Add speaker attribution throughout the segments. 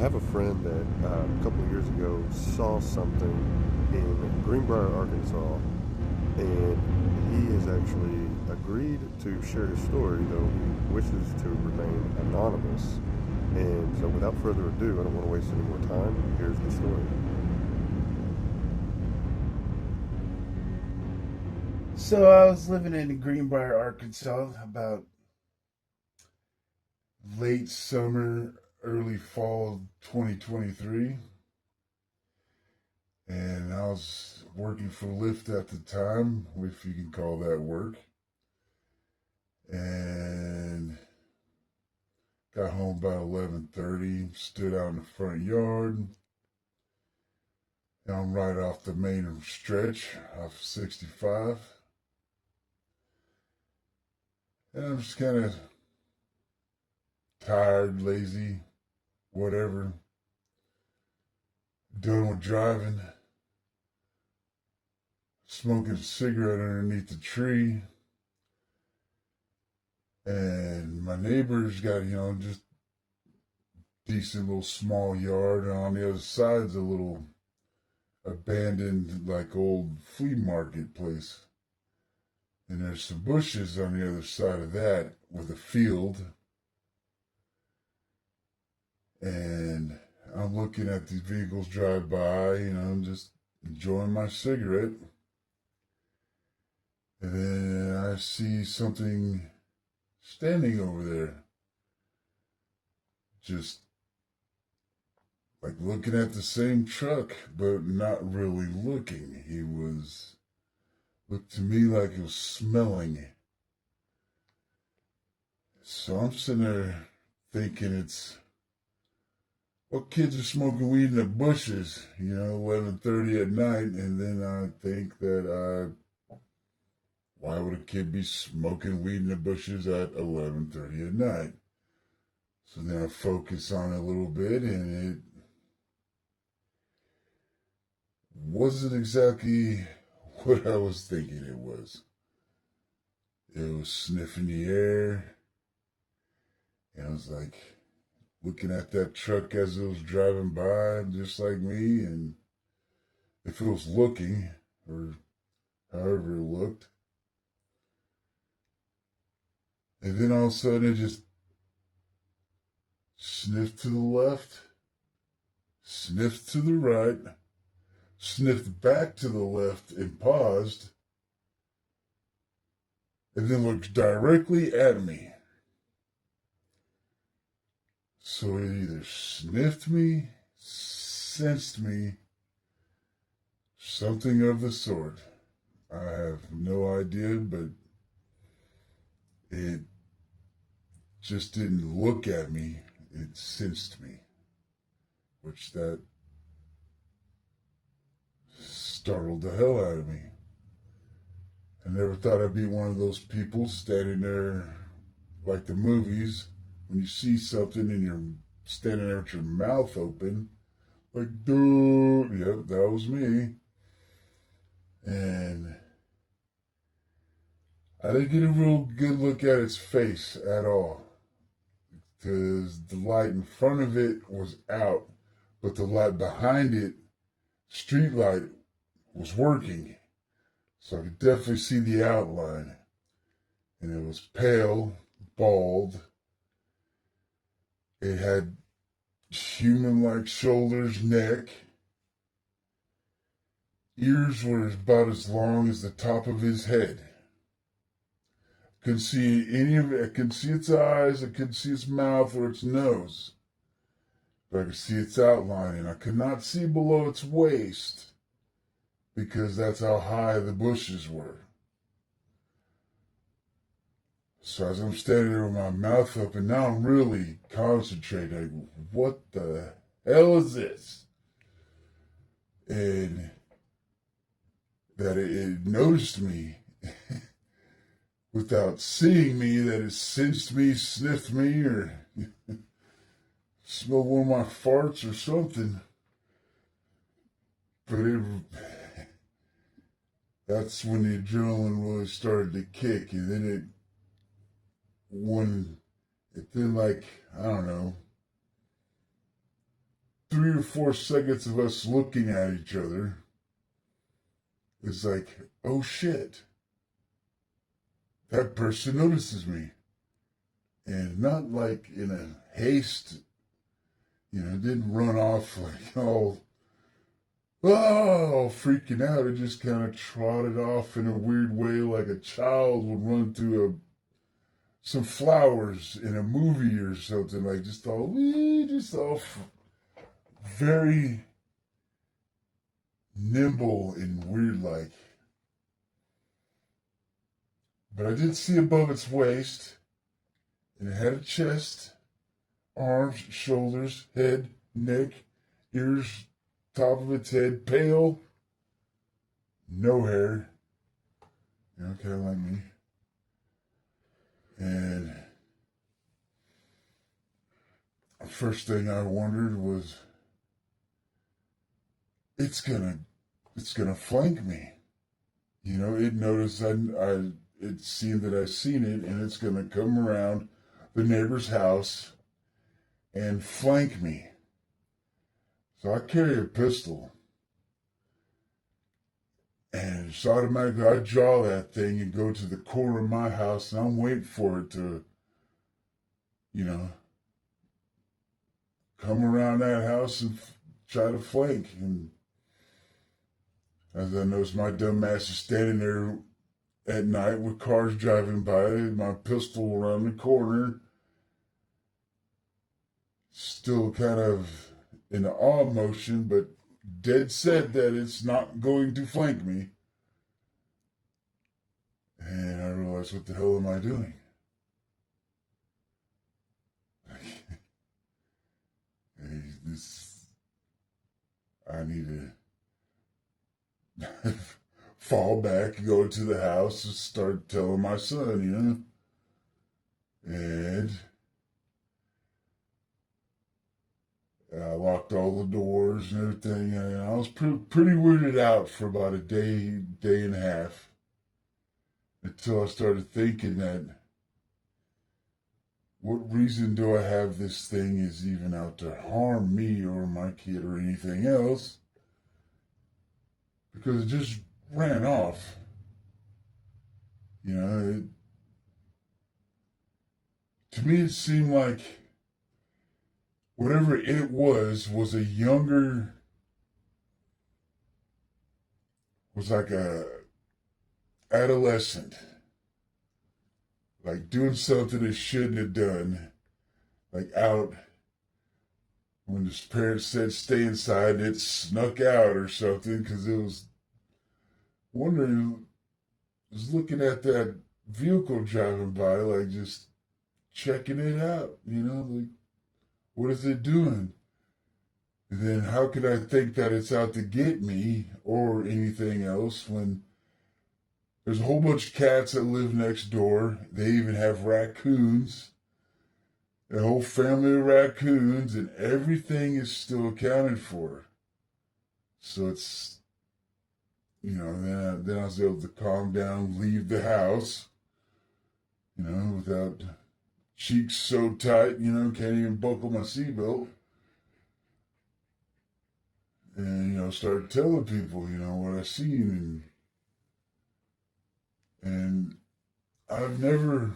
Speaker 1: have a friend that a couple of years ago saw something in Greenbrier, Arkansas, and he has actually agreed to share his story, though he wishes to remain anonymous. And so, without further ado, I don't want to waste any more time. Here's the story.
Speaker 2: So I was living in Greenbrier, Arkansas, about late summer, early fall of 2023. And I was working for Lyft at the time, if you can call that work. And got home about 11:30, stood out in the front yard. And I'm right off the main stretch off 65. And I'm just kind of tired, lazy, whatever. Done with driving, smoking a cigarette underneath the tree. And my neighbor's got, just decent little small yard. And on the other side's a little abandoned, like old flea market place. And there's some bushes on the other side of that with a field. And I'm looking at these vehicles drive by, I'm just enjoying my cigarette. And then I see something standing over there. Just like looking at the same truck, but not really looking. He looked to me like he was smelling. So I'm sitting there thinking kids are smoking weed in the bushes, 11:30 at night, and then I think that why would a kid be smoking weed in the bushes at 11:30 at night? So then I focus on it a little bit, and it wasn't exactly what I was thinking it was. It was sniffing the air, and I was like looking at that truck as it was driving by, just like me, and if it was looking, or however it looked. And then all of a sudden it just sniffed to the left, sniffed to the right, sniffed back to the left and paused, and then looked directly at me. So it either sniffed me, sensed me, something of the sort. I have no idea, but it just didn't look at me. It sensed me, which that startled the hell out of me. I never thought I'd be one of those people standing there like the movies when you see something and you're standing there with your mouth open. Like, dude, yep, that was me. And I didn't get a real good look at its face at all. Because the light in front of it was out, but the light behind it, street light, was working. So I could definitely see the outline. And it was pale, bald. It had human-like shoulders, neck. Ears were about as long as the top of his head. Couldn't see any of it. I couldn't see its eyes. I couldn't see its mouth or its nose. But I could see its outline, and I could not see below its waist because that's how high the bushes were. So as I'm standing there with my mouth open, now I'm really concentrating. What the hell is this? And that it noticed me without seeing me, that it sensed me, sniffed me, or smelled one of my farts or something. But that's when the adrenaline really started to kick, and then I don't know, 3 or 4 seconds of us looking at each other, it's like, oh shit, that person notices me. And not like in a haste, didn't run off like, freaking out. It just kind of trotted off in a weird way, like a child would run through some flowers in a movie or something, like just all very nimble and weird like. But I did see above its waist, and it had a chest, arms, shoulders, head, neck, ears, top of its head, pale, no hair, kind of like me. And the first thing I wondered was, it's gonna flank me. It noticed it seemed that I seen it, and it's gonna come around the neighbor's house and flank me. So I carry a pistol, and it's automatically I draw that thing and go to the corner of my house, and I'm waiting for it to, come around that house and try to flank. And as I noticed, my dumb ass is standing there at night with cars driving by, my pistol around the corner, still kind of in an awe motion, but dead set that it's not going to flank me. And I realized, what the hell am I doing? I need to fall back, go to the house, and start telling my son, And I locked all the doors and everything, and I was pretty weirded out for about a day and a half, until I started thinking that, what reason do I have this thing is even out to harm me or my kid or anything else? Because it just ran off. To me it seemed like whatever it was a younger, was like a adolescent, like doing something it shouldn't have done, like out when his parents said stay inside, it snuck out or something, because it was wondering, was looking at that vehicle driving by, like just checking it out, like, what is it doing? And then how could I think that it's out to get me or anything else when there's a whole bunch of cats that live next door. They even have raccoons, a whole family of raccoons, and everything is still accounted for. So it's, then I was able to calm down, leave the house, without cheeks so tight, can't even buckle my seatbelt. And, start telling people, what I seen. And I've never,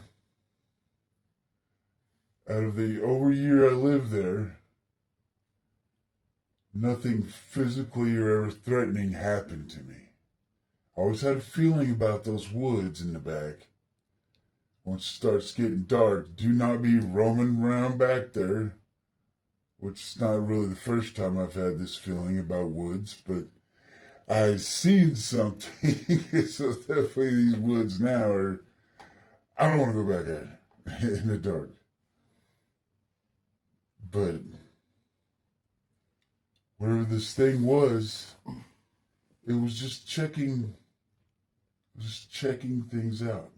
Speaker 2: out of the over year I lived there, nothing physically or ever threatening happened to me. I always had a feeling about those woods in the back. Once it starts getting dark, do not be roaming around back there, which is not really the first time I've had this feeling about woods, but I've seen something. So definitely these woods now are, I don't want to go back there in the dark. But whatever this thing was, it was just checking things out.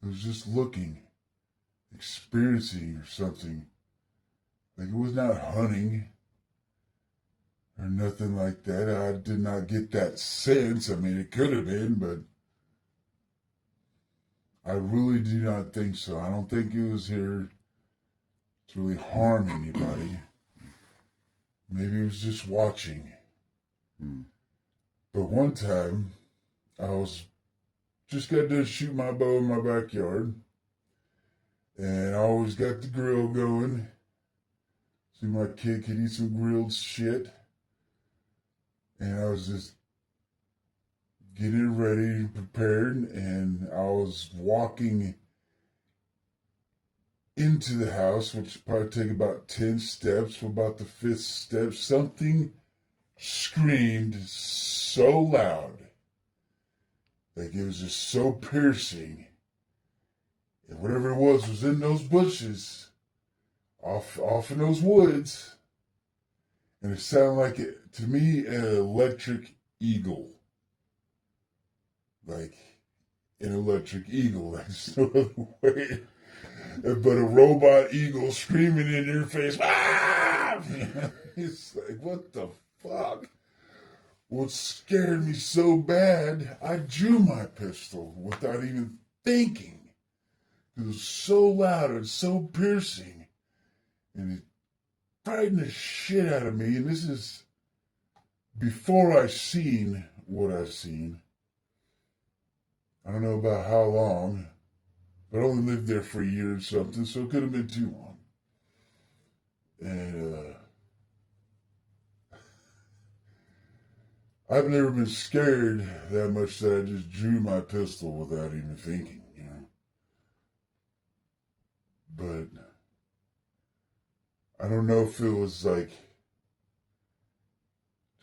Speaker 2: It was just looking, experiencing or something. Like, it was not hunting or nothing like that. I did not get that sense. I mean, it could have been, but I really do not think so. I don't think it was here to really harm anybody. Maybe he was just watching. But one time, I was just got done shooting my bow in my backyard. And I always got the grill going. So my kid could eat some grilled shit. And I was just getting ready, prepared, and I was walking into the house, which probably take about 10 steps. For about the 5th step, something screamed so loud. Like it was just so piercing. And whatever it was in those bushes, off in those woods. And it sounded like, it, to me, an electric eagle. Like an electric eagle. That's no other way. But a robot eagle screaming in your face. Ah! It's like, what the fuck? What scared me so bad, I drew my pistol without even thinking. It was so loud and so piercing. And it frightened the shit out of me. And this is before I seen what I seen. I don't know about how long, but I only lived there for a year or something, so it could have been too long. And I've never been scared that much that I just drew my pistol without even thinking, you know. But I don't know if it was like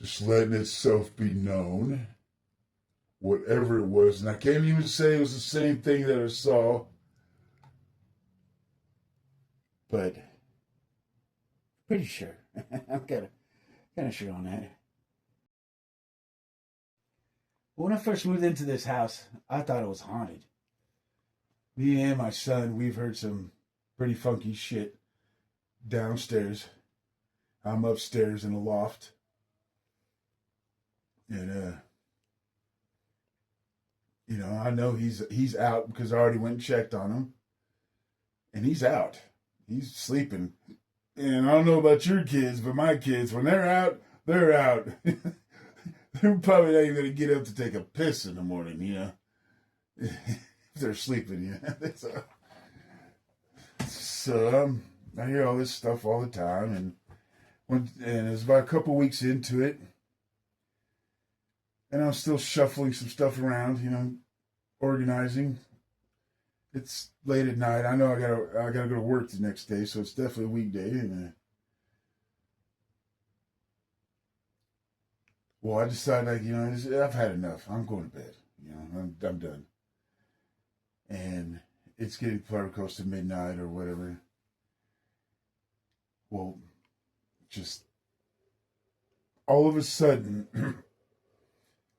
Speaker 2: just letting itself be known, whatever it was. And I can't even say it was the same thing that I saw, but pretty sure. I'm kind of sure on that. When I first moved into this house, I thought it was haunted. Me and my son, we've heard some pretty funky shit downstairs. I'm upstairs in the loft. And you know, I know he's out because I already went and checked on him. And he's out. He's sleeping. And I don't know about your kids, but my kids, when they're out, they're out. They're probably not even going to get up to take a piss in the morning, you know. If they're sleeping, you know. So I hear all this stuff all the time. And it was about a couple weeks into it. And I'm still shuffling some stuff around, you know, organizing. It's late at night. I know I gotta go to work the next day, so it's definitely a weekday. And well, I decided, like, you know, I've had enough. I'm going to bed. You know, I'm done. And it's getting probably close to midnight or whatever. Well, just all of a sudden,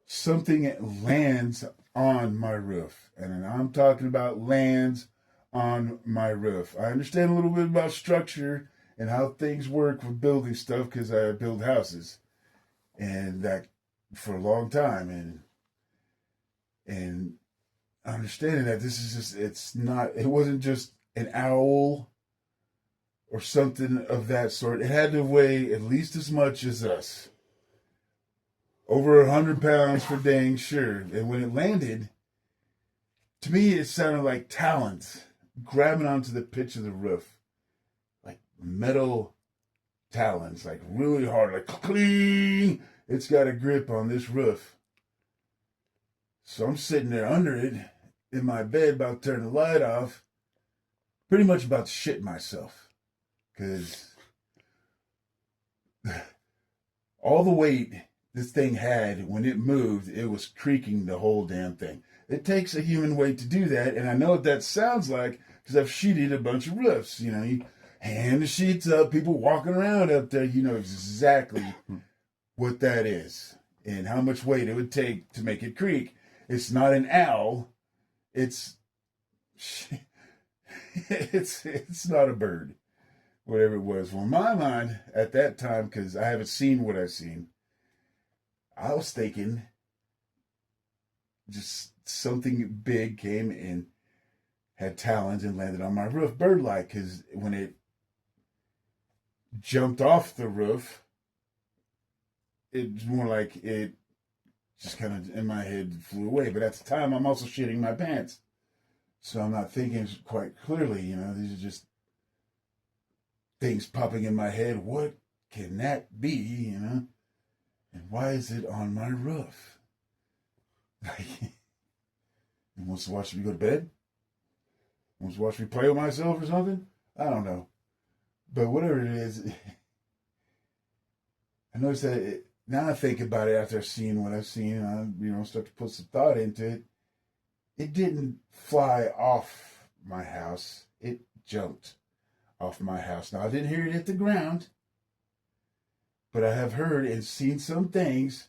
Speaker 2: something lands on my roof. And I'm talking about lands on my roof. I understand a little bit about structure and how things work with building stuff because I build houses. And that for a long time. And understanding that this is just, it wasn't just an owl or something of that sort. It had to weigh at least as much as us. Over 100 pounds for dang sure. And when it landed, to me, it sounded like talons grabbing onto the pitch of the roof. Like metal talons, like really hard, like cling. It's got a grip on this roof. So I'm sitting there under it in my bed, about to turn the light off, pretty much about to shit myself. Because all the weight this thing had, when it moved, it was creaking the whole damn thing. It takes a human weight to do that, and I know what that sounds like because I've sheeted a bunch of roofs. You know, you hand the sheets up, people walking around up there, you know exactly what that is and how much weight it would take to make it creak. It's not an owl. It's not a bird, whatever it was. Well, in my mind at that time, because I haven't seen what I've seen, I was thinking just something big came and had talons and landed on my roof, bird-like, because when it jumped off the roof, it's more like it just kind of in my head flew away. But at the time, I'm also shitting my pants. So I'm not thinking quite clearly, these are just things popping in my head. What can that be, And why is it on my roof? Like, it wants to watch me go to bed? Wants to watch me play with myself or something? I don't know. But whatever it is, I noticed that now I think about it after I've seen what I've seen, and I start to put some thought into it. It didn't fly off my house. It jumped off my house. Now, I didn't hear it hit the ground, but I have heard and seen some things,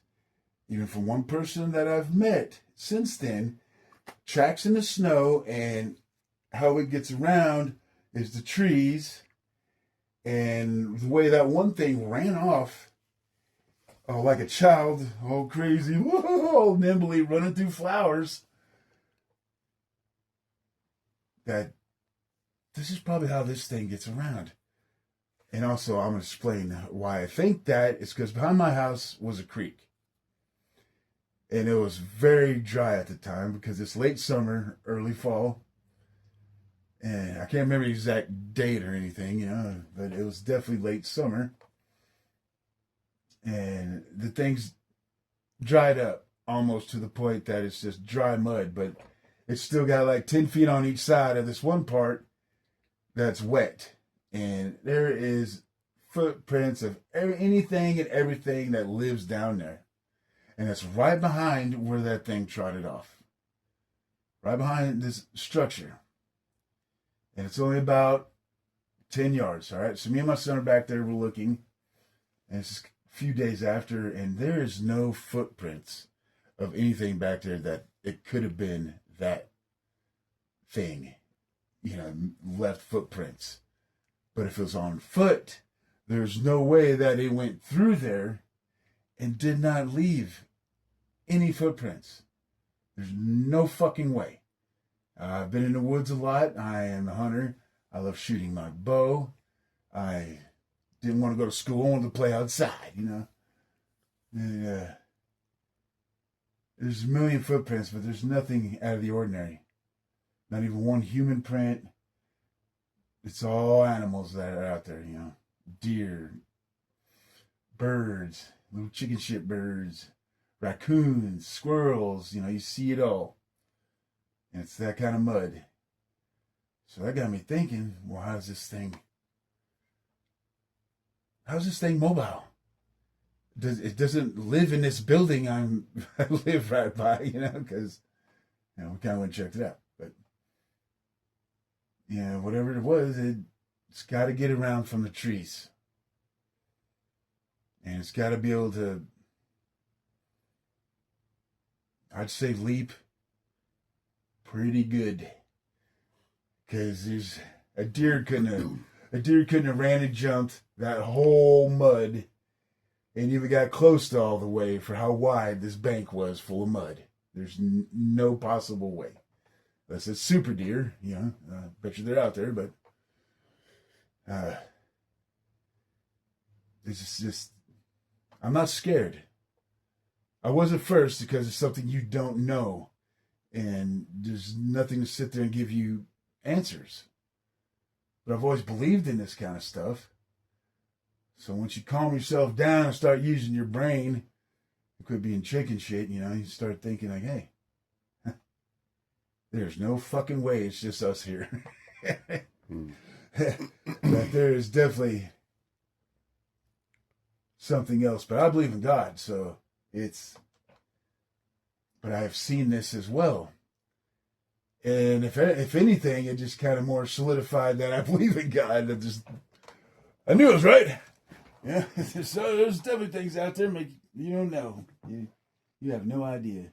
Speaker 2: even from one person that I've met since then, tracks in the snow, and how it gets around is the trees, and the way that one thing ran off, like a child, all crazy, all nimbly running through flowers. That this is probably how this thing gets around. And also, I'm going to explain why I think that. It's because behind my house was a creek. And it was very dry at the time because it's late summer, early fall. And I can't remember the exact date or anything, but it was definitely late summer. And the thing's dried up almost to the point that it's just dry mud, but it's still got like 10 feet on each side of this one part that's wet. And there is footprints of anything and everything that lives down there. And it's right behind where that thing trotted off. Right behind this structure. And it's only about 10 yards, all right? So me and my son are back there, we're looking. And it's just a few days after, and there is no footprints of anything back there that it could have been that thing, left footprints. But if it was on foot, there's no way that it went through there and did not leave any footprints. There's no fucking way. I've been in the woods a lot. I am a hunter. I love shooting my bow. I didn't want to go to school. I wanted to play outside, And, there's a million footprints, but there's nothing out of the ordinary. Not even one human print. It's all animals that are out there, Deer, birds, little chicken shit birds, raccoons, squirrels, you see it all. And it's that kind of mud. So that got me thinking, well, how's this thing mobile? It doesn't live in this building I live right by, because, we kind of went and checked it out. But, whatever it was, it's got to get around from the trees. And it's got to be able to, I'd say, leap pretty good. Because there's a deer couldn't have ran and jumped that whole mud and even got close to all the way for how wide this bank was full of mud. There's no possible way. Unless it's super deer, bet you they're out there, but it's just, I'm not scared. I was at first because it's something you don't know, and there's nothing to sit there and give you answers. But I've always believed in this kind of stuff. So once you calm yourself down and start using your brain, you could be in chicken shit, you start thinking like, hey, there's no fucking way it's just us here. But there is definitely something else. But I believe in God, so but I have seen this as well. And if anything, it just kind of more solidified that I believe in God. I knew I was right. Yeah, so there's definitely things out there you don't know. You have no idea.